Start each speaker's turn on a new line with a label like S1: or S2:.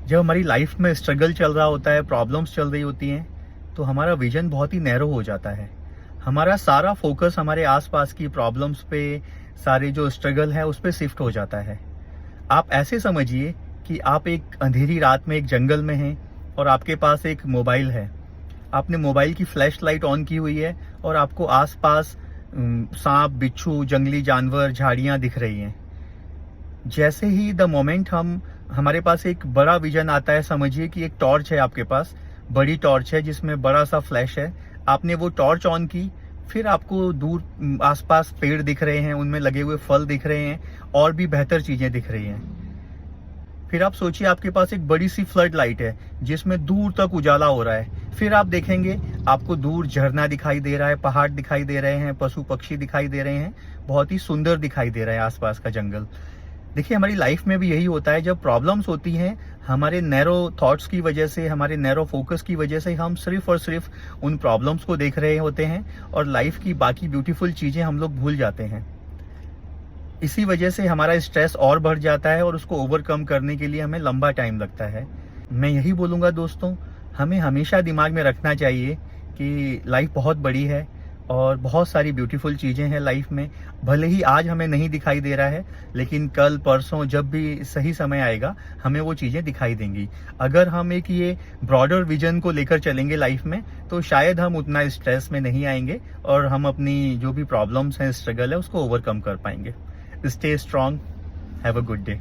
S1: जब हमारी लाइफ में स्ट्रगल चल रहा होता है, प्रॉब्लम्स चल रही होती हैं, तो हमारा विजन बहुत ही नैरो हो जाता है। हमारा सारा फोकस हमारे आसपास की प्रॉब्लम्स पे, सारे जो स्ट्रगल है उस पे शिफ्ट हो जाता है। आप ऐसे समझिए कि आप एक अंधेरी रात में एक जंगल में हैं और आपके पास एक मोबाइल है। आपने मोबाइल की फ्लैश लाइट ऑन की हुई है और आपको आसपास सांप, बिच्छू, जंगली जानवर, झाड़ियां दिख रही हैं। जैसे ही द मोमेंट हमारे पास एक बड़ा विजन आता है, समझिए कि एक टॉर्च है आपके पास, बड़ी टॉर्च है जिसमें बड़ा सा फ्लैश है। आपने वो टॉर्च ऑन की, फिर आपको दूर आसपास पेड़ दिख रहे हैं, उनमें लगे हुए फल दिख रहे हैं और भी बेहतर चीजें दिख रही हैं। फिर आप सोचिए आपके पास एक बड़ी सी फ्लड लाइट है जिसमें दूर तक उजाला हो रहा है। फिर आप देखेंगे आपको दूर झरना दिखाई दे रहा है, पहाड़ दिखाई दे रहे हैं, पशु पक्षी दिखाई दे रहे हैं, बहुत ही सुंदर दिखाई दे रहा है आसपास का जंगल। देखिए हमारी लाइफ में भी यही होता है, जब प्रॉब्लम्स होती हैं, हमारे नैरो थॉट्स की वजह से, हमारे नैरो फोकस की वजह से हम सिर्फ और सिर्फ उन प्रॉब्लम्स को देख रहे होते हैं और लाइफ की बाकी ब्यूटीफुल चीजें हम लोग भूल जाते हैं। इसी वजह से हमारा स्ट्रेस और बढ़ जाता है और उसको ओवरकम करने के लिए हमें लंबा टाइम लगता है। मैं यही बोलूँगा दोस्तों, हमें हमेशा दिमाग में रखना चाहिए कि लाइफ बहुत बड़ी है और बहुत सारी ब्यूटीफुल चीज़ें हैं लाइफ में। भले ही आज हमें नहीं दिखाई दे रहा है, लेकिन कल परसों जब भी सही समय आएगा हमें वो चीज़ें दिखाई देंगी। अगर हम एक ये ब्रॉडर विजन को लेकर चलेंगे लाइफ में, तो शायद हम उतना स्ट्रेस में नहीं आएंगे और हम अपनी जो भी प्रॉब्लम्स हैं, स्ट्रगल है, उसको ओवरकम कर पाएंगे। Stay strong. Have a good day.